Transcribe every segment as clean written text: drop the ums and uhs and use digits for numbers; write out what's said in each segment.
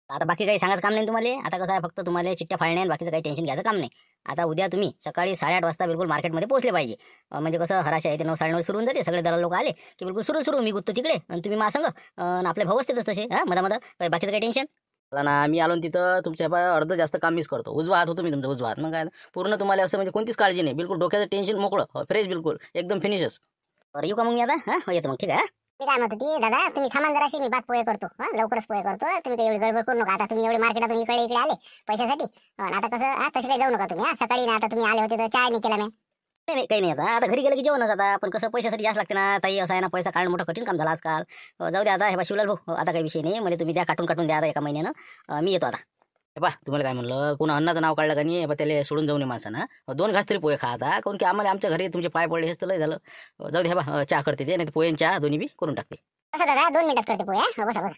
आता बाकी काही सांगायचं काम नाही तुम्हाला. आता कसं आहे, फक्त तुम्हाला चिठ्ठ्या फाळणे आणि बाकीचं काही टेन्शन घ्यायचं काम नाही. आता उद्या तुम्ही सकाळी 8:30 वाजता बिलकुल मार्केटमध्ये पोहोचले पाहिजे. म्हणजे कसं हराशी आहे ते 9 9:30 सुरू होऊन जाते. सगळे दलाल लोक आले की बिलकुल सुरू मी गुत्तो तिकडे आणि तुम्ही मा संग आणि आपले भाऊ असतेच तसे मधा काही बाकीचं काही टेन्शन. चला ना, मी आलो न तिथं तुमच्या अर्ध जास्त काम मिस करतो. उजवा हात होतो मी तुमचा, उजवा हात. मग काय पूर्ण तुम्हाला असं म्हणजे कोणतीच काळजी नाही, बिलकुल डोक्याचं टेन्शन मोकळं, फ्रेश, बिलकुल एकदम फिनिशच. बरं येऊ का मग मी आता? येतो मग, ठीक आहे. मी काय म्हणतो ती दादा, तुम्ही थांबा जराशी, मी बात पोहे करतो. लवकरच पोहे करतो. तुम्ही काही एवढी गडबड करू नका. आता तुम्ही एवढे मार्केटातून इकडे आले पैशासाठी. आता कसं तसे काही जाऊ नका तुम्ही. सकाळी ना आता तुम्ही आले होते तर चहा नाही केला मी. नाही नाही, काही नाही. आता घरी गेलं की जेवणच. आता पण कसं पैशासाठी जास्त लागते ना ताई. असं आहे ना, पैसा काढणं मोठं कठीण काम झालं आजकाल. जाऊ द्या आता. हे बा शिवलाल भाऊ, आता काही विषय नाही. मला तुम्ही द्या, काटून द्या आता एका महिन्यानं. मी येतो आता. हे पहा, तुम्हाला काय म्हणलं, कोणा अन्नाचं नाव काढलं का नाही, हे पहा त्याला सोडून जाऊ नये माणसानं. 2 घास तरी पोहे खा आता, काऊन की आम्हाला आमच्या घरी तुमचे पाय पडले हेच तर लय झालं. जाऊ दे. हे पहा, चहा करते ते, नाही पोहे चहा दोन्ही बी करून टाकते. कसं दादा 2 मिनिटात करते पोहे. बसा बसा.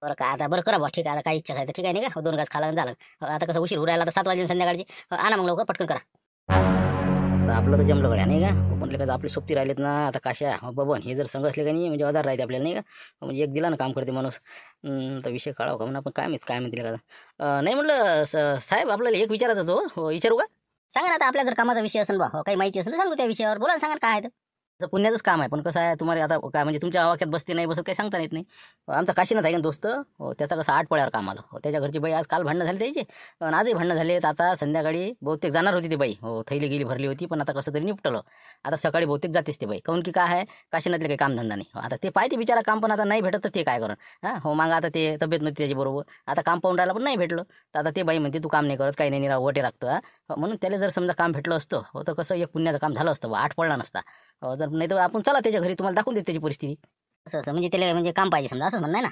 बरं का, आता बरं करा बा, ठीक आहे. आता काही इच्छा आहे तर ठीक आहे नाही का. 2 घास खाला झालं. आता कसं उशीर उरायला, आता 7 वाजले संध्याकाळची. आणा मग लवकर, पटकन करा. आता आपलं तर जमलं गड्या नाही का. म्हटलं का आपली सोबती राहिलेत ना आता काशा बबन हे जर संघ असले का नाही, म्हणजे आधार राहते आपल्याला नाही का. म्हणजे एक दिला ना काम करते माणूस. तर विषय काढावं का म्हणून आपण काय म्हणतील का. नाही म्हटलं साहेब, आपल्याला एक विचारायचं होतं, विचारू का? सांगा ना आता. आपल्या जर कामाचा विषय असेल बा, काही माहिती असेल तर सांगू त्या विषयावर. बोला ना, सांगा काय आहे. असं पुण्याचंच काम आहे, पण कसं आहे तुम्हाला आता काय म्हणजे तुमच्या आवाक्यात बसते नाही बसत काही सांगता येत नाही. आमचा काशीनाथ आहे ना दोस्त, त्याचा कसं 8 पड्यावर काम आलं. त्याच्या घरची बाई आज काल भांडणं झाली त्याचे, पण आजही भांडणं झालेत. आता संध्याकाळी बहुतेक जाणार होती ती बाई. थैली गेली भरली होती, पण आता कसं तरी निपटलं. आता सकाळी बहुतेक जातेच ते बाई, काऊन की काय आहे काशीनाथले काही कामधंदा नाही. आता ते पाहिजे बिचारा काम, पण आता नाही भेटत तर ते काय करण. मागा आता ते तब्येत नव्हती त्याची बरोबर. आता काम पाहून राहिला पण नाही भेटलं. तर आता ते बाई म्हणते तू काम नाही करत, काही नाही, वटे राखतं. म्हणून त्याला जर समजा काम भेटलं असतं तर कसं एक पुण्याचं काम झालं असतं, 8 पडला नसता. जर नाही तर आपण चला त्याच्या घरी, तुम्हाला दाखवून देत त्याची परिस्थिती. असं म्हणजे त्याला म्हणजे काम पाहिजे समजा, असं म्हणणं आहे ना.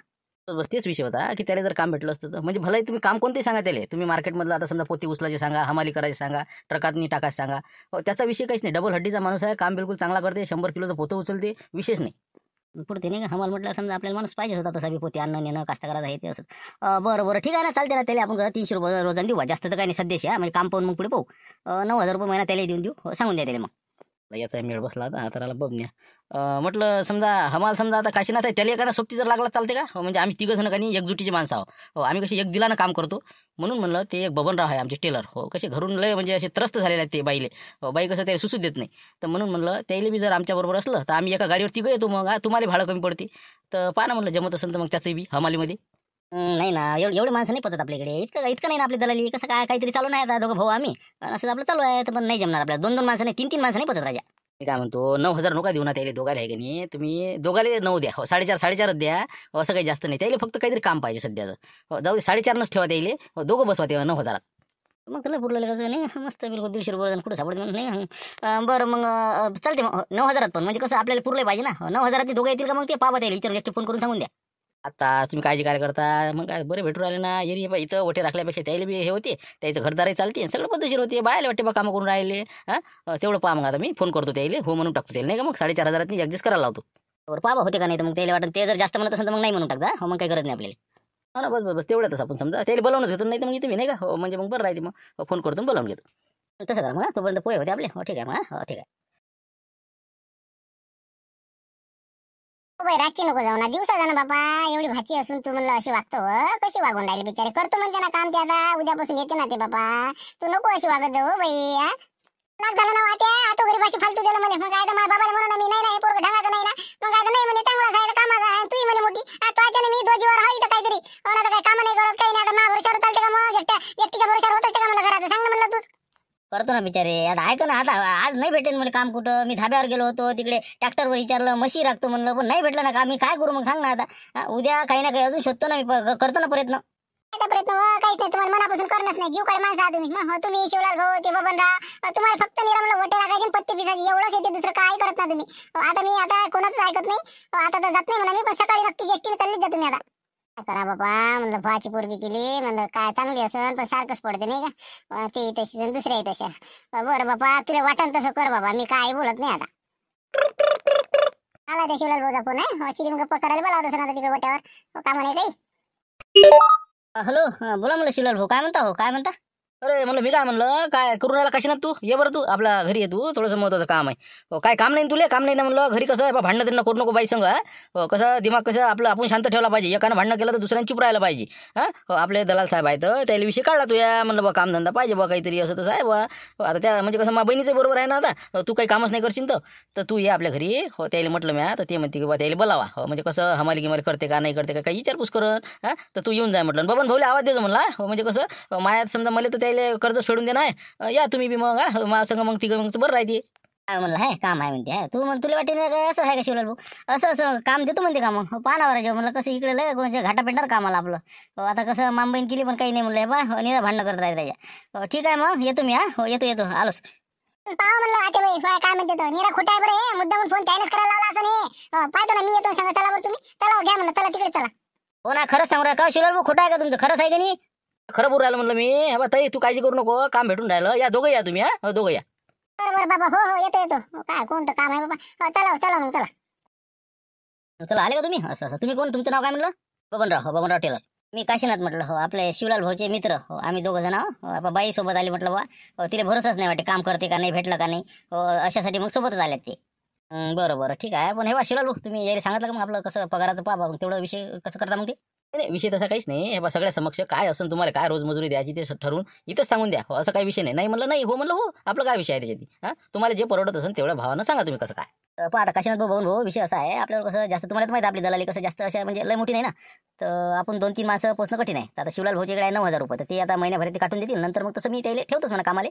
तर बस तेच विषय होता की त्याला जर काम भेटलं असतं तर म्हणजे भले तुम्ही काम कोणतेही सांगा त्याला. तुम्ही मार्केटमधलं आता समजा पोती उचलायचे सांगा, हमाली करायचे सांगा, ट्रकातनी टाकायचं सांगा. त्याचा विषय काहीच नाही. डबल हड्डीचा माणूस आहे, काम बिलकुल चांगला करते, 100 किलोचं पोतं उचलते, विशेष नाही. पुढे नाही का हमाल म्हटलं समजा आपल्याला माणूस पाहिजे होता तसा बी, पोते आणणं नेणं कास्तकाराचं आहे ते असं. बरं ठीक आहे ना, चालते ना. त्याला आपण 300 रुपये रोजाने देऊ. जास्त तर काही नाही सध्याशी. म्हणजे काम पाहून मग पुढे पाहू. 9,000 रुपये महिना त्याला देऊन देऊ. सांगून द्या त्याला मग. याचा मेळ बसला आता हाताला बबन्या. म्हटलं समजा हमाल समजा आता काशीनाथ आहे, त्याला एखादा सोबती जर लागला चालते का. म्हणजे आम्ही 3 जण का नाही एकजुटीची माणसं आहो. आम्ही कशी एक दिलानं काम करतो. म्हणून म्हणलं ते एक बबनराव आहे आमचे टेलर. कसे घरून लय म्हणजे असे त्रस्त झालेले आहेत ते बाईले. बाई कसं त्याला सुसूच देत नाही. तर म्हणून म्हणलं त्याला बी जर आमच्याबरोबर असलं तर आम्ही एका गाडीवर 3 येतो. मग तुम्हाला भाडं कमी पडते. तर पहा ना म्हणलं जमत असेल तर मग त्याचंही बी हमालीमध्ये. नाही ना, एवढे माणसं नाही पचत आपल्याकडे. इतकं नाही ना आपली दलाली. कसं काय काहीतरी चालू नाही आता. दोघं भाऊ आम्ही, असं आपलं चालू आहे. तर पण नाही जमणार आपल्याला. 2 माणसं नाही, 3 माणसं नाही पचत राजा. मी काय म्हणतो 9,000 नका देऊ ना त्याला दोघाला आहे का नाही. तुम्ही दोघाले 9 द्या. 4.5 द्या. असं काही जास्त नाही. त्याला फक्त काहीतरी काम पाहिजे सध्याचं. जाऊ दे, 4.5 ठेवा त्याला. दोघं बसवा तेव्हा 9,000. मग त्याला पुरलं कसं नाही. मस्त बिलकुल 150 रुपये कुठं सापडत नाही. बरं मग चालते मग 9,000 पण. म्हणजे कसं आपल्याला पुरलं पाहिजे ना. 9,000 दोघं येतील का मग ते पाबा त्याला विचारून एकटे फोन करून सांगून द्या. आता तुम्ही काळजी काय करता. मग काय बरे भेटू राहिले ना. एरिया इथं वटे राखल्यापेक्षा त्याला बी हे होते, त्याचं घरदारही चालते, सगळं पद्धतशीर होते. बायला वाटते बा कामं करून राहिले. तेवढं पहा मग. आता मी फोन करतो त्याला, हो म्हणून टाकतो त्याला नाही का. मग 4.5 ॲडजस्ट करायला लावतो. बरं पाबा होते का नाही तर मग त्याला वाटतं ते जर जास्त म्हणत असेल तर मग नाही म्हणून टाकता. हो मग काही गरज नाही आपल्याला. ना बस तेवढ्यातच आपण समजा त्याला बोलावूनच घेतो. नाही तर मग इथे मी नाही का. म्हणजे मग बरं राहते. मग फोन करतो बोलावून घेतो. तसं करा मग. तोपर्यंत पोहे होते आपले. हो ठीक आहे मग. हो ठीक आहे. बाई रातची नको जाऊ ना, दिवसा जा ना बापा. एवढी भाची असून तू म्हणलं अशी वागतो. कशी वागून राहिली बिचारे. करतो म्हणते ना काम ते. आता उद्यापासून येते ना ते बापा. तू नको अशी वागत जाऊ बाई. नाक झालं ना वाट्या. आता घरी भाषी फालतू दिलं मला. मग काय तर माझ्या बाबाला म्हणून मी नाही हे पोरग ढंगाचं नाही ना. मग काय नाही म्हणे चांगला आहे कामाचा आहे. तू म्हणे मोठी. तो अचानक मी ध्वजीवर आहे तर काहीतरी. आता काय काम नाही करत काही नाही. आता माझ्या भरोशावर चालते का मग. एकटीच्या भरोशावर होत असते का मला घरात. सांग ना म्हणलं तूच. करतो ना बिचारे. आता ऐक ना, आता आज नाही भेटेल मला काम कुठं. मी धाब्यावर गेलो होतो, तिकडे ट्रॅक्टरवर विचारलं, म्हशी राखतो म्हणलं, पण नाही भेटलं ना काम. मी काय करू मग सांग ना आता. उद्या काही ना काही अजून शोधतो ना मी. करतो ना प्रयत्न. काय प्रयत्न काहीच नाही. तुम्हाला मनापासून करणंच नाही. जीव काढ माणसं आहात तुम्ही. तुम्ही शिवलाल भाऊ ते बबनराव, तुम्हाला फक्त निरामला वटे टाकायचे पत्ते पिसायचे एवढंच येते. दुसरं काय करत ना तुम्ही. आता मी आता कोणाच ऐकत नाही. आता तर जात नाही म्हणा मी. पण सकाळी नक्की जेष्टीने चाललीच जा तुम्ही. आता काय करा बाबा म्हणलं. भावाची पोरगी केली म्हणलं काय चांगली असेल पण सारखंच पडते नाही का. ते तशी दुसऱ्याही तशा. बरं बाबा तुला वाटण तसं कर बाबा. मी काय बोलत नाही आता. आला त्या शिवलाल भाऊचा फोन आहे. चिरी मग गप्पा करायला बोलावत असं आता तिकडे वट्यावर. काम नाही काही. हॅलो, बोला म्हणलं शिवलाल भाऊ. काय म्हणता हो, काय म्हणता. अरे म्हणलं मी काय म्हणलं काय करून राहिला कशी ना तू ये बरं तू आपल्या घरी ये तू थोडंसं महत्वाचं काम आहे. काय काम नाही ना तुले काम नाही ना म्हणलं घरी कसं आहे बा भांडणं त्यांना करू नको बाई संग कसं दिमाग कसं आपलं आपण शांत ठेवला पाहिजे. एकानं भांडणं केलं तर दुसऱ्यानं चुप राहायला पाहिजे. आपले दलाल साहेब आहेत त्याला विषय काढला तू या म्हणलं बा कामधंदा पाहिजे बा काहीतरी असं तसं आहे बा. आता त्या म्हणजे कसं मा बहिणीचं बरोबर आहे ना आता तू काही कामच नाही करशील तर तू ये आपल्या घरी त्याला म्हटलं मी तर ते म्हणते की बा त्याला बोलावा म्हणजे कसं हमाली गिमाली करते का नाही करते का काही विचारपूस करून तर तू येऊन जाय म्हटलं बबन भाऊला आवाज देतो म्हणला म्हणजे कसं मायात समजा मला तर त्याला कर्ज फेडून देणार आहे या तुम्ही बी मग माझ्या संग मग तिघं मग बरं राहते. काय म्हणलं हे काम आहे म्हणते तू मग तुला वाटते ना असं आहे का शिवलाल भाऊ असं असं काम देतो म्हणते का मग पानावर जेव्हा म्हणलं कसं इकडे लय म्हणजे घाटा पेटणार कामाला आपलं आता कसं मामबहीण केली पण काही नाही म्हणलं बा निरा भांडणं करत राहील त्याच्या ठीक आहे मग येतो मी येतो आलोच. पाहा म्हणलं आता बाई काय म्हणते तो निरा खोटा आहे बरं हे मुद्दामून फोन त्यानेच करायला लावला असं नाही पाहतो ना मी येतो सांगा चला बरं तुम्ही चला घ्या म्हणलं चला तिकडे चला. हो ना खरंच सांगू का शिवलाल भाऊ खोटा आहे का तुमचं खरंच आहे का नाही. खरं बोलू राहिलं म्हणलं मी बा ताई तू काळजी करू नको काम भेटून राहिलं या दोघं या तुम्ही दोघं या. बरं बाबा हो येतो काय कोणतं काम आहे बाबा चला मग चला आले का तुम्ही असं तुम्ही कोण तुमचं नाव काय म्हणलं. बबनराव टेलर मी काशीनाथ म्हटलं आपले शिवलाल भाऊचे मित्र आम्ही दोघं जण बाई सोबत आले म्हटलं बा तिला भरोसाच नाही वाटते काम करते का नाही भेटलं का नाही अशासाठी मग सोबतच आल्यात ते. बरं ठीक आहे पण हे बा शिवलाल भाऊ तुम्ही यायला सांगितलं का मग आपलं कसं पगाराचं पाहा मग तेवढा विषय कसं करता मग ते. नाही विषय तसा काहीच नाही हे बा सगळ्या समक्ष काय असं तुम्हाला काय रोजमजुरी द्यायची ते ठरवून इथंच सांगून द्या असं काही विषय नाही म्हणलं नाही हो म्हणलं हो आपलं काय विषय आहे त्याच्यात तुम्हाला जे परवडत असेल तेवढ्या भावानं सांगा तुम्ही कसं काय. पण आता काशीनाथ भाऊ विषय असा आहे आपल्याला कसं जास्त तुम्हाला तर माहिती आपली दलाली कसं जास्त अशा म्हणजे लय मोठी नाही ना तर आपण 2-3 माणसं पोचणं कठीण आहे. तर आता शिवलाल भाऊचे इकडे आहे 9,000 रुपये तर ते आता महिन्याभरात ते काटून देतील नंतर मग तसं मी त्याला ठेवतोच म्हणा कामाले.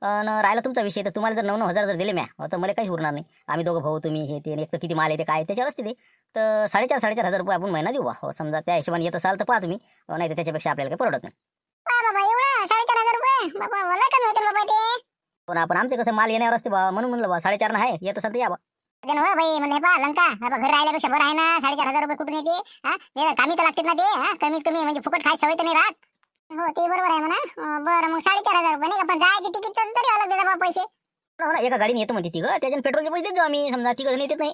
राहिला तुमचा विषय तर तुम्हाला जर 9,000 जर दिले म्या तर मला काहीच उरणार नाही. आम्ही दोघं भाऊ तुम्ही हे ते एक तर किती माल येते काय त्याच्यावर असते ते तर 4,500 रुपये आपण महिना देऊ बा समजा त्या हिशोबाने येत असाल तर पहा तुम्ही नाही तर त्याच्यापेक्षा आपल्याला काही परवडत नाही. बाबा एवढं 4,500 रुपये बाबा मला कमी होतील बाबा ते. पण आपण आमचे कसं माल येण्यावर असते बा म्हणून म्हणलं बा 4,500 आहे येत असाल तर या बा. बाई म्हणलं पहा लंका घर राहिल्यापेक्षा बरं आहे ना 4,500 रुपये कुठून येते कामी तर लागतील ना ते कमीत कमी म्हणजे फुकट खाय सवय तर नाही राहत. हो ते बरोबर आहे म्हणा बरं मग 4,500 रुपये नाही का पण जायची तिकीटचं तरी अलग देता बाबा पैसे. हो ना एका गाडीने येतो म्हणते तिघं त्याच्यानं पेट्रोलचे पैसे देतो आम्ही समजा तिघं जण येत नाही.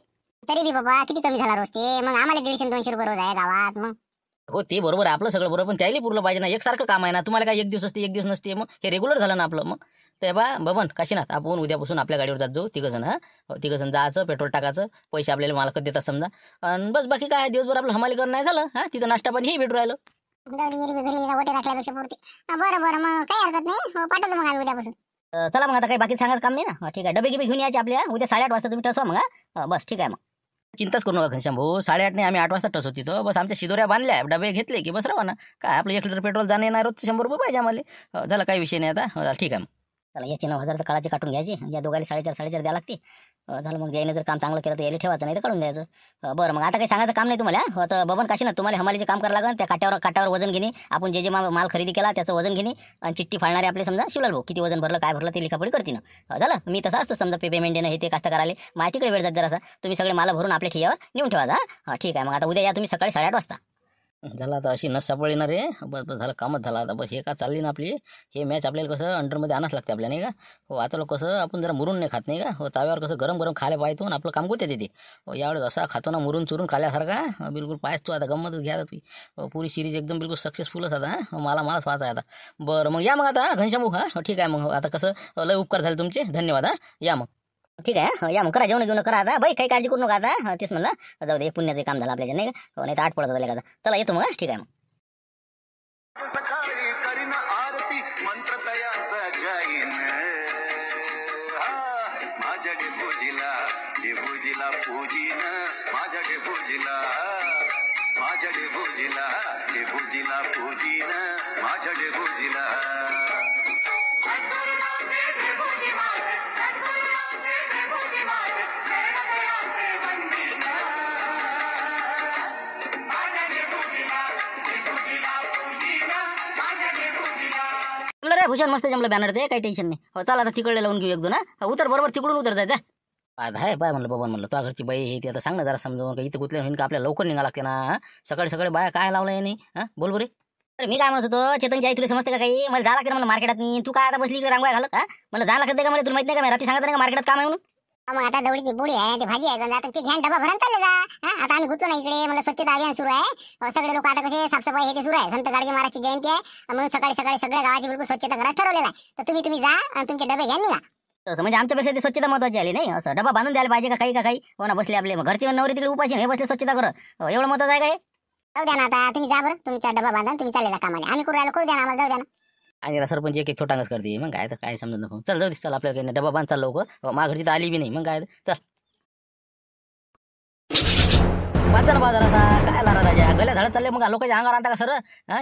तरी बी बाबा किती कमी झाला रोज ते मग आम्हाला 150-200 रुपये रोज आहे गावात मग. हो ते बरोबर आहे आपलं सगळं बरोबर पण त्याला पुरलं पाहिजे ना एकसारखं काम आहे ना तुम्हाला काय एक दिवस असते एक दिवस नसते मग हे रेग्युलर झालं ना आपलं मग. ते बबन काशीनाथ आपण उद्यापासून आपल्या गाडीवर जात जाऊ तिघं जण जायचं पेट्रोल टाकायचं पैसे आपल्याला मालकच देतात समजा आणि बस बाकी काय दिवसभर आपलं हमाली करणं नाही झालं तिथं नाश्ता पाणी हे भेटू राहिलं. वटे टाकल्यापेक्षा पुरते बरं मग काही हरकत नाही पाठवतो मग आम्ही उद्यापासून. चला मग आता काही बाकी सांगायचं काम नाही ना ठीक आहे डबे गिबे घेऊन यायचे आपल्या उद्या 8:30 वाजता तुम्ही टसवा मग बस ठीक आहे मग. चिंताच करू नका घनश्याम भाऊ 8:30 नाही आम्ही 8 वाजता टस होती तो बस आमच्या शिदोऱ्या बांधल्या डबे घेतले की बस राहा ना काय आपलं 1 लिटर पेट्रोल जाणे येणार रोजचं 100 रुपये पाहिजे आम्हाला झालं काही विषय नाही आता ठीक आहे मग. चला याचे 9,000 तर काळाचे काटून घ्यायचे या दोघांना 4,500 द्या लागते झालं मग याने जर काम चांगलं केलं तर याला ठेवायचं नाही तर काढून द्यायचं. बरं मग आता काही सांगायचं काम नाही तुम्हाला तर बबन काशीनाथ तुम्हाला हमालीचे काम करावं लागेल त्या काट्यावर वजन घेणे आपण जे माल खरेदी केला त्याचं वजन घेणे आणि चिठ्ठी फाळणारे आपले समजा शिवलाल भाऊ किती वजन भरलं काय भरलं ते लिखापडी करते ना झालं मी तसा असतो समजा पेमेंट देणं हे ते कास्तकाराले माहितीकडे वेळ जात जरासा तुम्ही सगळे माल भरून आपल्या ठियावर नेऊन ठेवा ठीक आहे मग आता उद्या या तुम्ही सकाळी 8:30 वाजता. झालं आता अशी नस सापडली ना रे बस झालं कामच झालं आता बस हे का चालली ना आपली हे मॅच आपल्याला कसं अंडरमध्ये आणाच लागते आपल्या नाही का हो आता लोक कसं आपण जरा मुरून नाही खात नाही का हो ताव्यावर कसं गरम खायला पाहिजे आणि आपलं काम गोत्या देते यावेळेस असा खातो ना मुरून चुरून खाल्यासारखा बिलकुल पायस तू आता गंमतच घ्या तू पुरी सिरीज एकदम बिलकुल सक्सेसफुलच आता मला वाचा आहे आता. बरं मग या मग आता घनश्याम भाऊ ठीक आहे मग आता कसं लय उपकार झाले तुमचे धन्यवाद या मग. ठीक आहे या मग करा जेवण घेऊन करा आता बाई काही काळजी करू नका आता तेच म्हणलं जाऊ दे पुण्याचं काम झालं आपल्याच्या नाही का नाही तर 8 पडत झाले का चला येतो मग ठीक आहे मग. सकाळी करीन आरती मंत्र तयाचा जाईन माझ्या डेबुजीला पूजीन माझ्या डेबुजीला पूजीन माझ्या डेबुजीला. रे भूषण मस्त जमलं बॅनर ते काही टेन्शन नाही हो चला आता तिकडे लावून घेऊ 1-2 उतर बरोबर तिकडून उतर जायचं आहे बाय म्हणलं बबन म्हणलं तुझ्या घरची बाई हे ते आता सांग ना जरा समजावून का इथं गुतल्या होईन का आपल्याला लवकर निघा लागते ना सकाळी बाया काय लावलं आहे नाही बोल बरे. अरे मी काय म्हणत होतो चेतनची आई तुला समजते का काही मला जा लागते मला मार्केटात तू काय आता बसली इकडे रांगोळ्या घालत मला जा लागते का मला तुला माहित नाही का मी रात्री सांगत नाही का मार्केटात काम आहे म्हणून मग आता दवडी ती पोळी आहे, ती भाजी आहे, गंज आता ते घ्या डबा भरून चालले जा. आता आम्ही गुतो ना इकडे, मला स्वच्छता अभियान सुरू आहे. सगळे लोक आता कसे साफसफाई हे ते सुरू आहे. संत गाडगे महाराजची जयंती आहे म्हणून सकाळी सकाळी सगळ्या गावाची बिलकुल स्वच्छता करायला ठरवलेलं आहे. तर तुम्ही जा आणि तुमचे डबे घ्या निघा. तसं म्हणजे आमच्यापेक्षा ते स्वच्छता महत्वाची आली नाही. असं डबा बांधून द्यायला पाहिजे का काही हो ना, बसले आपले मग घरचे नवरी तिकडे उपाशी हे बसले स्वच्छता करत, एवढं महत्वाचं आहे काय? जाऊ द्या ना, आता तुम्ही जा बरं, तुमचा डबा बांधा तुम्ही चालले जा कामाला. आम्ही करू राहिलो, करू द्या ना आम्हाला, जाऊ द्या ना. आणि सरपंच एक छोटांगच करते, मग काय तर काय समजत नको. चल जाऊ दे, चल आपल्याला काही नाही, डबा बांध चाल लवकर. घरची तर आली बी नाही, मग काय चल बाजाराचा काय लारा राजा गल्या झाडत चालले. मग लोकांच्या अंगावर आणता का सर?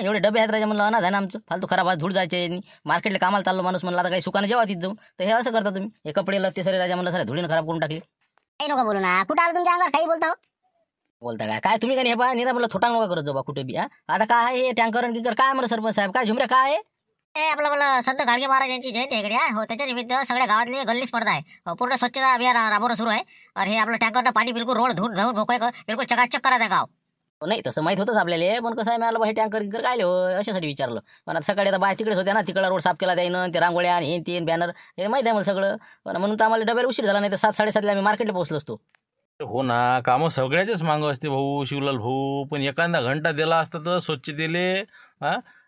एवढे डबे आहेत राजा म्हणलं, अनाज आहे ना आमचं, फालतू खराब धूळ जायचे. मार्केटला कामाला चाललो माणूस म्हणला, आता काही सुकानं जेव्हा तिथं जाऊन तर हे असं करता तुम्ही. हे कपडे लत्ते सरे राजा म्हणलं, सर धुळीनं खराब करून टाकले. काही नका बोलू ना, कुठं आलं तुमच्या अंगावर काही बोलता हो? बोलता काय तुम्ही काय हे बा निरा म्हणलं छोटा नका करत जाऊ बा कुठे बी. आता काय आहे हे टँकर गिकर काय म्हणलं सरपंच साहेब, काय झुमऱ्या काय आहे? आपलं संत गाडगे महाराज यांची जयंती आहे इकडे. हो, त्याच्या निमित्त सगळ्या गावातली गल्ली स्पर्धा आहे. पूर्ण स्वच्छता अभियान राबवणं सुरू आहे. आणि हे आपलं टँकरनं पाणी बिलकुल रोड धूर धरून भोकाय बिलकुल चकाचक करायचं आहे गाव. नाही तसं माहित होतंच आपल्याला, पण कसं आहे मला हे टँकर गिकर काय हो अशासाठी विचारलं. पण आता सकाळी आता बाय तिकडेच होत्या ना, तिकडला रोड साफ केला त्यानं, ते रांगोळ्या आणि हे तीन बॅनर हे माहित आहे मला सगळं. पण म्हणून तर आम्हाला डब्याला उशीर झाला, नाही तर 7-7:30 आम्ही मार्केटला पोहोचलो असतो. हो ना, कामं सगळ्याचेच मागं असते भाऊ शिवलाल भाऊ. पण एखादा घंटा दिला असता तर स्वच्छतेले.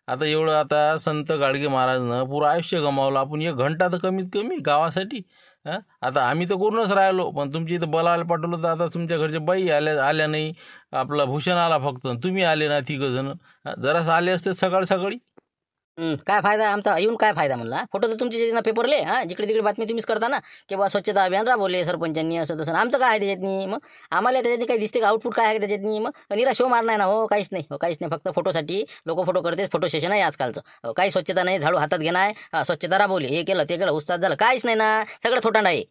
आता एवढं आता संत गाडगे महाराजनं पुरं आयुष्य गमावलं, आपण 1 घंटा तर कमीत कमी गावासाठी. आता आम्ही तर करूनच राहिलो, पण तुमची इथं बोलायला पाठवलं तर आता तुमच्या घरचे बाई आल्या नाही, आपला भूषण आला फक्त, तुम्ही आले ना 3 जण. जरासं आले असते सकाळी सकाळी. काय फायदा आमचा येऊन, काय फायदा म्हणला. फोटो तर तुमचे ना पेपरले, जिकडे तिकडे बातमी तुम्हीच करता ना की बा स्वच्छता अभियान राबवले सरपंचांनी असं तसं. आमचं काय आहे त्याच्यातनी? मग आम्हाला त्याच्यातनी काही दिसते का आउटपुट काय आहे त्याच्यातनी? मग निरा शो मारणार ना हो, काहीच नाही. काहीच नाही, फक्त फोटोसाठी लोक फोटो करते. फोटो सेशन आहे आजकालचं. काही स्वच्छता नाही, झाडू हातात घेणार, स्वच्छता राबवली, हे केलं ते केलं, उस्ताद झालं, काहीच नाही ना, सगळं थोटांड आहे.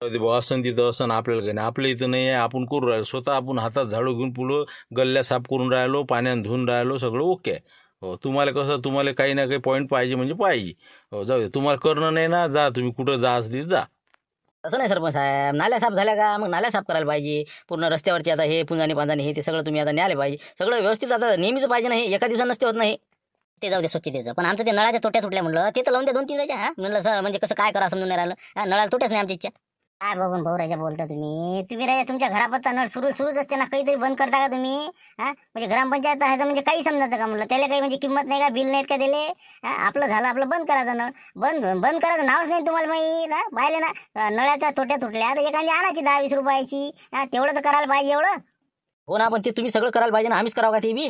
असं तिथं असं आपल्याला काही नाही, आपल्या इथं नाही आहे. आपण करू राहिलो स्वतः, आपण हातात झाडू घेऊन पुढं गल्ल्या साफ करून राहिलो, पाण्यात धुवून राहिलो, सगळं ओके आहे. हो, तुम्हाला कसं, तुम्हाला काही ना काही पॉईंट पाहिजे म्हणजे पाहिजे. हो, जाऊ दे, तुम्हाला करणं नाही ना, जा तुम्ही कुठं जा असं जा. असं नाही सरपंच साहेब, नाल्या साफ झाल्या का? मग नाल्या साफ करायला पाहिजे. पूर्ण रस्त्यावरचे आता हे पुंजाने पांजाने हे ते सगळं तुम्ही आता न्यायला पाहिजे. सगळं व्यवस्थित आता नेहमीच पाहिजे नाही, एका दिवसात नसते होत नाही. ते जाऊ दे स्वच्छतेचं, पण आमचं ते नळाच्या तोट्या तुटल्या म्हणलं, ते तर लावून द्या 2-3 जायच्या. म्हणलं म्हणजे कसं काय करा समजून नाही राहिलं. नळाला तोट्याच नाही आमची इच्छा. काय बघून भाऊ राजा बोलता तुम्ही राजा, तुमच्या घरापत्ता नळ सुरूच असते ना, काहीतरी बंद करता का तुम्ही? म्हणजे ग्रामपंचायत आहे म्हणजे काही समजायचं का म्हणलं, त्याला काही म्हणजे किंमत नाही का, बिल नाहीत का त्याले? आपलं झालं आपलं, बंद करायचं नळ, बंद करायचं नावच नाही तुम्हाला माहीत. पाहिले ना नळाच्या तोट्या तुटल्या, तर एखादी आणायची 10-20 रुपयाची. तेवढं तर करायला पाहिजे एवढं. हो ना, पण ते तुम्ही सगळं करायला पाहिजे ना, आम्हीच करावं का ते बी?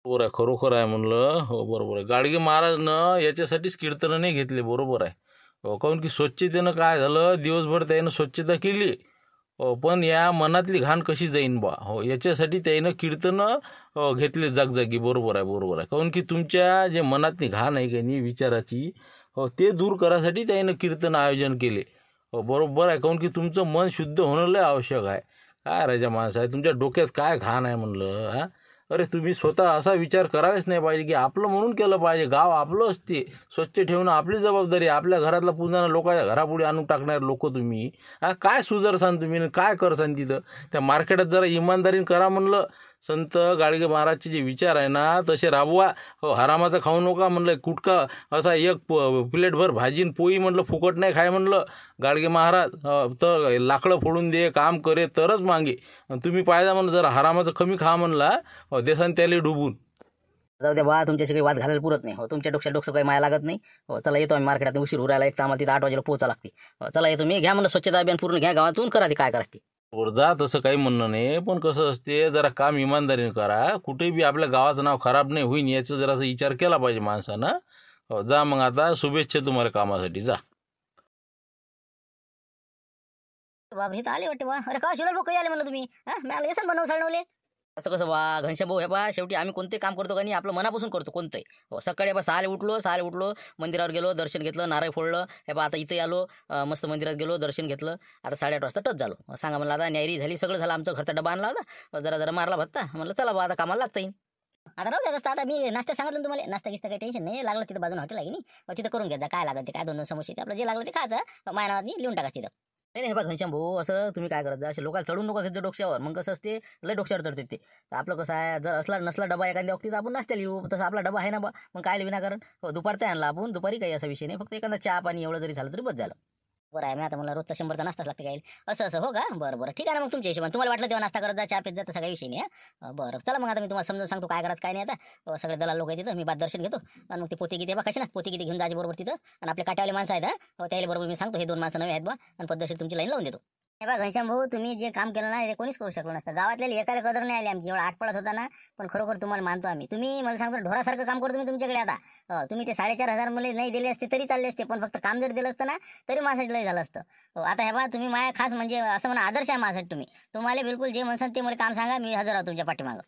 बरोबर आहे, खरोखर आहे म्हणलं. हो बरोबर आहे, गाडगे महाराजनं याच्यासाठीच कीर्तनं नाही घेतले. बरोबर आहे. हो, काहून की स्वच्छतेनं काय झालं, दिवसभर त्यानं स्वच्छता केली. हो, पण या मनातली घाण कशी जाईन बा, हो याच्यासाठी त्यानं कीर्तनं घेतले जागजागी. बरोबर आहे. काहून की तुमच्या जे मनातली घाण आहे की नाही विचाराची, हो ते दूर करायसाठी त्यानं कीर्तन आयोजन केले. हो बरोबर आहे, काहून की तुमचं मन शुद्ध होणं लय आवश्यक आहे. काय राजा माणसं आहे, तुमच्या डोक्यात काय घाण आहे म्हणलं. अरे तुम्ही स्वतः असा विचार करायलाच नाही पाहिजे की आपलं म्हणून केलं पाहिजे. गाव आपलं असते, स्वच्छ ठेवणं आपली जबाबदारी. आपल्या घरातला पुन्हा लोकांच्या घरापुढे आणून टाकणारे लोक तुम्ही. काय सुधारसान तुम्ही, काय करसान तिथं? त्या मार्केटात जरा इमानदारीने करा म्हणलं. संत गाडगे महाराजचे जे विचार आहे ना तसे राबवा. हो, हरामाचं खाऊ नका म्हणलं. कुटका असा एक प्लेटभर भाजीन पोळी म्हणलं फुकट नाही खाय म्हणलं गाडगे महाराज. तर लाकडं फोडून दे, काम करे तरच मागे. तुम्ही पाहिजे म्हणलं जर हरामाचं कमी खा म्हणला, देसान त्याला डुबून. जाऊ द्या बा, तुमच्याशी काही वाद घालायला पुरत नाही. हो, तुमच्या डोक्यात काही माया लागत नाही. हो, चला येतो आम्ही मार्केटात, उशीर उरायला एक तर आम्हाला तिथं 8 वाजेला पोहोचा लागते. हो, चला येतो मी. घ्या म्हणलं स्वच्छता अभियान पूर्ण घ्या गावातून, करा ते काय करा ते. जा, तसं काही म्हणणं नाही, पण कसं असते जरा काम इमानदारीने करा. कुठेही बी आपल्या गावाचं नाव खराब नाही होईन याचा जरासा विचार केला पाहिजे माणसानं. हो, जा मग आता, शुभेच्छा तुम्हाला कामासाठी, जा. बापरे, हे तर आले वाटते बा. अरे का शिवलाल भाऊ काही आले म्हणलं तुम्ही? मला येसन बनवले. असं कसं बा घनश्याम भाऊ, हे बा शेवटी आम्ही कोणते काम करतो का नाही, आपलं मनापासून करतो कोणतंही. हो, सकाळी बा 6 उठलो, मंदिरावर गेलो, दर्शन घेतलं, नारळ फोडलं. हे बा आता इथे आलो, मस्त मंदिरात गेलो, दर्शन घेतलं. आता 8:30 वाजता टच झालो. सांगा म्हणलं आता न्यायरी झाली, सगळं झालं. आमचा घरचा डबा आणला होता, जरा मारला भत्ता. म्हणलं चला बा आता कामाला लागता येईल. आता राहू द्या. आता मी नाश्ता सांगितलं ना तुम्हाला, नाश्ता गिस्ता काही टेन्शन नाही. लागलं तिथं बाजून हॉटेल आहे की नाही, तिथं करून घ्यायचा. काय लागत ते काय 2-2 समोसे, आपलं जे लागलं ते खायचं, माझ्या नावात लिहून टाकायचं तिथं. नाही हे बा घनश्याम भाऊ, असं तुम्ही काय करत जा, असे लोकांना चढून नका घेत डोक्यावर. मग कसं असते, लय डोक्यावर चढते ते. तर आपलं कसं आहे, जर नसला डबा एखाद्या वक्तीत आपण नाश्ता लिहू, तसं आपला डबा आहे ना बा, मग काय विनाकारण. हो, दुपारचा आणला आपण, दुपारी काही असा विषय नाही, फक्त एखादा चहा पाणी एवढं जरी झालं तरी बस झालं. बरं आहे. मी आता मला रोजचा 100चा नाश्ताच लागते काय असं असं हो का? बरं बरं ठीक आहे ना. मग तुमच्या हिशोबाने तुम्हाला वाटलं तेव्हा नाश्ता करत जा, चहा पित जा, तसा काही विषय नाही आहे. बरं चला मग आता मी तुम्हाला समजून सांगतो काय करायचं काय नाही. आता सगळे दलाल लोक आहेत तिथं, मी बाद दर्शन घेतो आणि मग ते पोते किती बा कसे ना पोते किती घेऊन जायचे बरोबर तिथं. आणि आपले काट्यावाले माणसं आहेत त्याला बरोबर मी सांगतो हे 2 माणसं नवे आहेत बा आणि पद्धतशीर तुमची लाईन लावून देतो. हे बघा घनश्याम भाऊ, तुम्ही जे काम केलं ना ते कोणीच करू शकलो नसतं. गावातल्या एकाला कदर नाही आली आमची, एवढा आठपळत होता ना. पण खरोखर तुम्हाला मानतो आम्ही. तुम्ही मला सांगतो ढोरासारखं काम करतो मी तुमच्याकडे आता. तुम्ही ते 4,500 मला नाही दिले असते तरी चालले असते, पण फक्त काम जर दिलं असतं ना तरी माझ्यासाठी लय झालं असतं. आता हे बघा तुम्ही माझ्या खास म्हणजे असं म्हणा आदर्श आहे माझ्यासाठी तुम्ही. तुम्हाला बिलकुल जे म्हणसान ते मला काम सांगा, मी हजर आहोत तुमच्या पाठीमागं.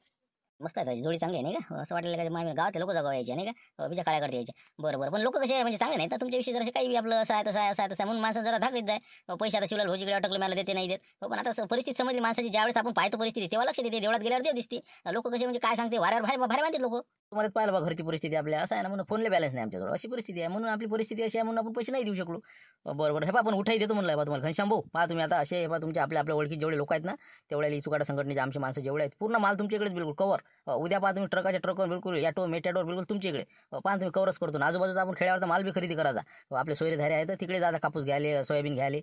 मस्त आहे जोडी चांगली आहे नाही का? असं वाटलं का माझ्या गावात लोक जागा यायचे नाही का? बिजा काळ्या करता यायचे. बरं पण लोक कसे म्हणजे चांगले नाही तर तुमच्याविषयी जरा काही आपलं असं आहे तसं आहे असं आहे तसं आहे म्हणून माणसं जरा धाकत जाय. पैसे आता शिवलाल भोजीकडे अटकलं मला देते नाही देत. पण आता परिस्थिती समजली माणसाची, ज्यावेळेस आपण पाहतो परिस्थिती तेव्हा लक्ष देते, देवळात गेल्यावर देव दिसते. लोक कसे म्हणजे काय सांगते वाऱ्यावर भारी मानतात लोक. तुम्हाला पाहिलं बा घरची परिस्थिती आपल्या असं आहे ना, म्हणून फोनला बॅलन्स नाही आमच्याजवळ, अशी परिस्थिती आहे. म्हणून आपली परिस्थिती अशी आहे म्हणून आपण पैसे नाही देऊ शकलो. बरोबर हे पहा आपण उठाई देतो म्हणलं बा तुम्हाला घनश्याम भाऊ. पहा तुम्ही आता असे पहा तुमच्या आपल्या ओळखी जेवढे लोक आहेत ना तेवढ्या सुकाटा संघटनेचे आमचे माणसं जेवढे आहेत पूर्ण माल तुमच्याकडेच बिलकुल कवर. उद्या पहा तुम्ही ट्रकवर बिलकुल ॲटो मेटॅडोर बिलकुल तुमच्याकडे पहा तुम्ही कवरच करतो ना. आजूबाजूचा आपण खेड्यावरचा माल बी खरेदी करायचा. आपले सोयरे धारे आहेत तिकडे जाता कापूस घ्यायले सोयाबीन घ्यायले.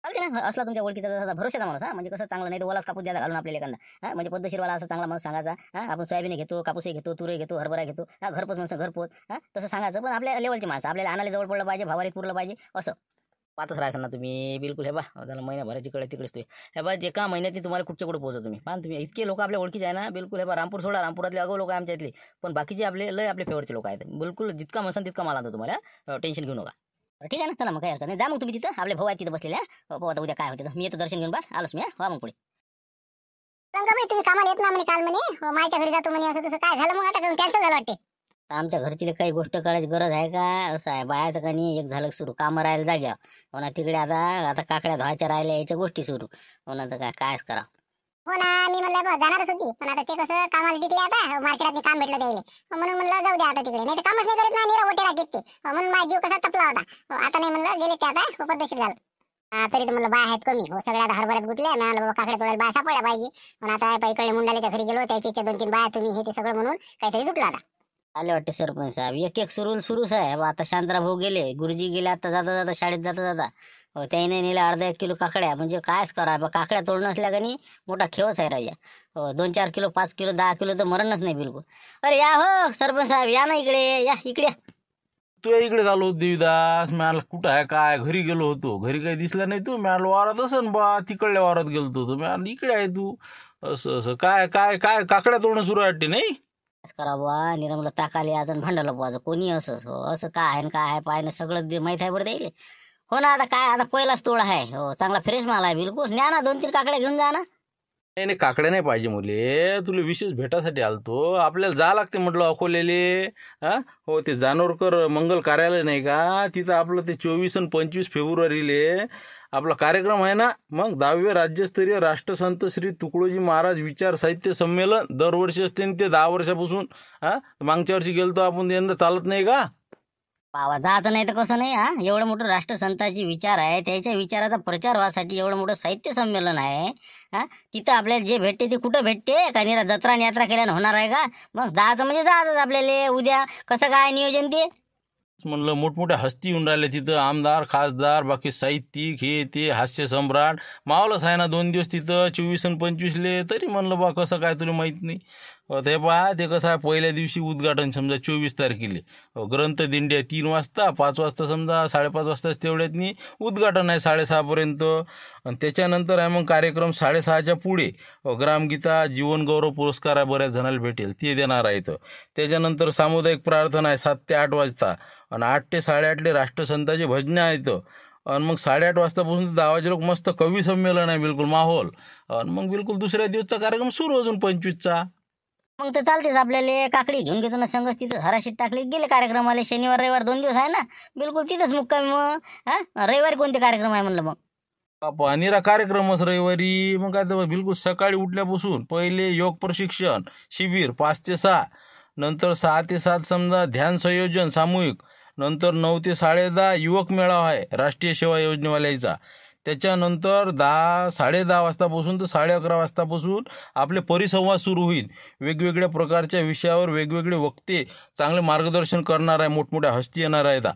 चालते ना असला तुमच्या ओळखीचा भरोशाचा माणूस म्हणजे कसं चांगलं नाही तर ओलाच कापूस द्यायला घालून आपल्याला एखादा म्हणजे पद्धतशीरवाला असं चांगला माणूस सांगायचा. आपण सोयाबीन घेतो, कापूसही घेतो, तुरही घेतो, हरभरा घेतो, घरपोच माणसं घरपोच तसं सांगायचं. पण आपल्या लेवलची माणसं आपल्याला आणायला जवळ पडलं पाहिजे, भावारीत पुरलं पाहिजे असं पाहतच राहायचं ना तुम्ही बिलकुल. हे बा त्याला महिन्याभराची कळे तिकडेच तुम्ही हे बा जे का महिन्यात तुम्हाला कुठच्या कुठे पोहोचतो तुम्ही पाहा तुम्ही. इतके लोक आपल्या ओळखीचे आहे ना बिलकुल. हे बा रामपूर सोडा, रामपुरातले अगो लोक आमच्या इथले, पण बाकीचे आपले लय आपले फेवरचे लोक आहेत बिलकुल. जितका म्हणसान तितका माल आणतो तुम्हाला, टेन्शन घेऊ नका. ठीक आहे ना. चला मग काही हरकत नाही. जा मग तुम्ही तिथं आपले भाऊ आहेत तिथं बसलेल्या. आता उद्या काय होते मी येतो दर्शन घेऊन बस आलोच मी. मग पुढे तुम्ही कामाला येत ना म्हणे काल म्हणे माझ्या घरी जातो म्हणे असं तसं काय झालं मग आता कॅन्सल झालं वाटते. आमच्या घरची काही गोष्ट करायची गरज आहे का? असं आहे बायाचं का नाही एक झालं सुरू कामं राहायला जाग्या होणार तिकडे आता काकड्या धुवायच्या राहिल्या याच्या गोष्टी सुरू होणार तर कायच करा. हो ना मी म्हणलं जाणारच होती पण आता ते कसं कामाला टिकले आता मार्केटात काम भेटलं द्यायला म्हणून म्हणलं जाऊ द्या आता तिकडे नाही तर कामच नाही करत ना निरा ओटे राखीत ते म्हणून माझा जीव कसा तपला होता. आता नाही म्हणलं गेले ते आता पद्धतशीर झालं. तरी तर म्हणलं बाय आहेत कमी सगळ्या हरभऱ्यात गुतल्या मी म्हणलं बाबा काकड्या तोडायला बाय सापडल्या पाहिजे. पण आता पाईकडे मुंडाल्याच्या घरी गेलो त्याच्या 2-3 बाया तुम्ही हे ते सगळं म्हणून काहीतरी जुटलं आता. आले वाटते सरपंच साहेब एक सुरूच आहे. आता शांतरा भाऊ गेले, गुरुजी गेले आता जाता शाळेत जाता त्याने नेले अर्धा 1 किलो काकड्या. म्हणजे कायच करा काकड्या तोडणं असल्या का नाही मोठा खेळच आहे राजा. 2-4 किलो 5 किलो 10 किलो तर मरणच नाही बिलकुल. अरे या हो सरपंच साहेब या ना इकडे या इकडे. तू इकडे झालो देवीदास. मला कुठं आहे काय घरी गेलो होतो, घरी काही दिसला नाही तू. मला वावरात असन बा तिकडल्या वावरात गेलो होतो. मला इकडे आहे तू. असं काय काय काय काकड्या तोडणं सुरू वाटते नाही करा बुवा निरमला ताकाले अजून भांडलं बुवाचं कोणी असं काय आहे काय आहे पाहिजे सगळं माहीत आहे बरं द्यायले. हो ना आता काय आता पहिलाच तोड आहे. हो चांगला फ्रेश माल आहे बिलकुल. न्या ना 2-3 काकड्या घेऊन जा ना. नाही काकड्या नाही पाहिजे मुले, तुला विशेष भेटासाठी आलतो. आपल्याला जा लागते म्हटलं अकोल्याले. हो ते जानोरकर मंगल कार्यालय नाही का तिथं आपलं ते 24 आणि 25 फेब्रुवारीले आपला कार्यक्रम आहे ना. मग 10वे राज्यस्तरीय राष्ट्रसंत श्री तुकडोजी महाराज विचार साहित्य संमेलन दरवर्षी असते ते 10 वर्षापासून. मागच्या वर्षी गेलतो आपण, यंदा चालत नाही का? बाबा जायचं नाही तर कसं नाही. एवढं मोठं राष्ट्रसंताची विचार आहे त्याच्या विचाराचा प्रचार व्हासाठी एवढं मोठं साहित्य संमेलन आहे. तिथं आपल्याला जे भेटते ते कुठं भेटते का निरा जत्रा आणि यात्रा केल्यानं होणार आहे का? मग जायचं म्हणजे जायचंच आपल्याला. उद्या कसं काय नियोजन ते म्हणलं मोठमोठ्या हस्ती येऊन राहिल्या तिथं, आमदार खासदार बाकी साहित्यिक हे ते हास्य सम्राट. मावलंच आहे ना 2 दिवस तिथं 24 आणि 25ले. तरी म्हणलं बा कसं काय तुला माहीत नाही. ते पहा ते कसं आहे पहिल्या दिवशी उद्घाटन समजा 24 तारखेले ग्रंथदिंडी आहे 3 वाजता 5 वाजता समजा 5:30 वाजताच तेवढ्यातनी उद्घाटन आहे 6:30पर्यंत. आणि त्याच्यानंतर आहे मग कार्यक्रम 6:30च्या पुढे ग्रामगीता जीवनगौरव पुरस्कार आहे बऱ्याच जणाला भेटेल ते देणार आहेत. त्याच्यानंतर सामुदायिक प्रार्थना आहे 7 ते 8 वाजता आणि 8 ते 8:30 राष्ट्रसंताचे भजने आहेत. आणि मग 8:30 वाजतापासून 10 वाजे लोक मस्त कवी संमेलन आहे बिलकुल माहोल. आणि मग बिलकुल दुसऱ्या दिवसचा कार्यक्रम सुरू अजून 25चा. मग तर चालतेच आपल्याला. काकडी घेऊन घेतो ना संघच तिथं हराशीत टाकले गेले कार्यक्रमाला. शनिवार रविवार 2 दिवस आहे ना बिलकुल तिथंच मुक्कामी. मग रविवारी कोणते कार्यक्रम आहे म्हणलं मग निरा कार्यक्रमच रविवारी. मग काय तर बिलकुल सकाळी उठल्यापासून पहिले योग प्रशिक्षण शिबिर 5 ते 6, नंतर 6 ते 7 समजा ध्यान संयोजन सामूहिक, नंतर 9 ते 10:30 युवक मेळावा आहे राष्ट्रीय सेवा योजनेवाल्याचा. त्याच्यानंतर 10-10:30 वाजतापासून तर 11:30 वाजतापासून आपले परिसंवाद सुरू होईल. वेगवेगळ्या प्रकारच्या विषयावर वेगवेगळे वक्ते चांगले मार्गदर्शन करणार आहे, मोठमोठ्या हस्ती येणार आहेत.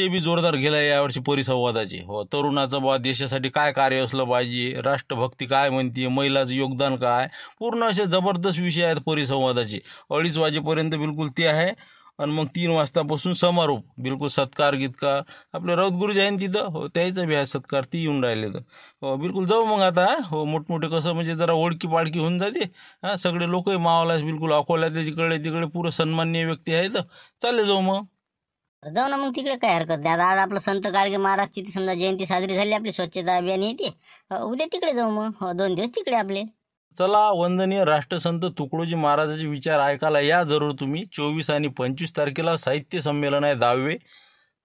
बी जोरदार गेला यावर्षी परिसंवादाचे. हो, तरुणाचं बा देशासाठी काय कार्य असलं पाहिजे, राष्ट्रभक्ती काय म्हणते, महिलाचं योगदान काय, पूर्ण असे जबरदस्त विषय आहेत परिसंवादाचे. 2:30 वाजेपर्यंत बिलकुल ते आहे. आणि मग 3 वाजतापासून समारोप, बिलकुल सत्कार गीतकार आपले राऊतगुरुजी आहे ना तिथं, हो त्याचं बी आहे सत्कार, ती येऊन राहिले तर हो बिलकुल जाऊ मग आता. हो, मोठमोठे कसं म्हणजे जरा ओळखी पाळखी होऊन जाते. हां, सगळे लोकही मावाला बिलकुल अकोल्यात जिकडे तिकडे पुरं सन्माननीय व्यक्ती आहेत, चालले जाऊ मग. जाऊ ना मग तिकडे, काय हरकत नाही. आता आज आपलं संत गाडगे महाराजची ती समजा जयंती साजरी झाली, आपली स्वच्छता अभियान येते. उद्या तिकडे जाऊ मग. 2 दिवस तिकडे आपले. चला, वंदनीय राष्ट्रसंत तुकडोजी महाराजांचे विचार ऐकायला या जरूर तुम्ही. 24 आणि 25 तारखेला साहित्य संमेलन आहे 10वे.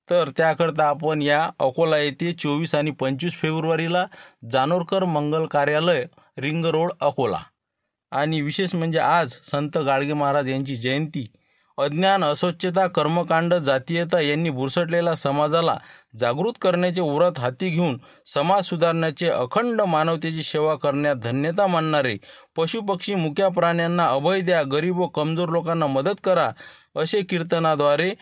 तर त्याकरता आपण या अकोला येथे 24 आणि 25 फेब्रुवारीला जानोरकर मंगल कार्यालय, रिंग रोड, अकोला. आणि विशेष म्हणजे आज संत गाडगे महाराज यांची जयंती. अज्ञान, अस्वच्छता, कर्मकांड, जातीयता यांनी बुरसटलेल्या समाजाला जागृत करण्याचे व्रत हाती घेऊन समाज सुधारण्याचे, अखंड मानवतेची सेवा करण्यात धन्यता मानणारे, पशुपक्षी मुक्या प्राण्यांना अभय द्या, गरीब व कमजोर लोकांना मदत करा असे कीर्तनाद्वारे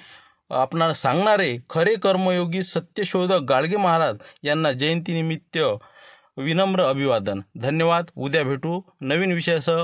आपणाला सांगणारे खरे कर्मयोगी सत्यशोधक गाडगे महाराज यांना जयंतीनिमित्त विनम्र अभिवादन. धन्यवाद. उद्या भेटू नवीन विषयासह.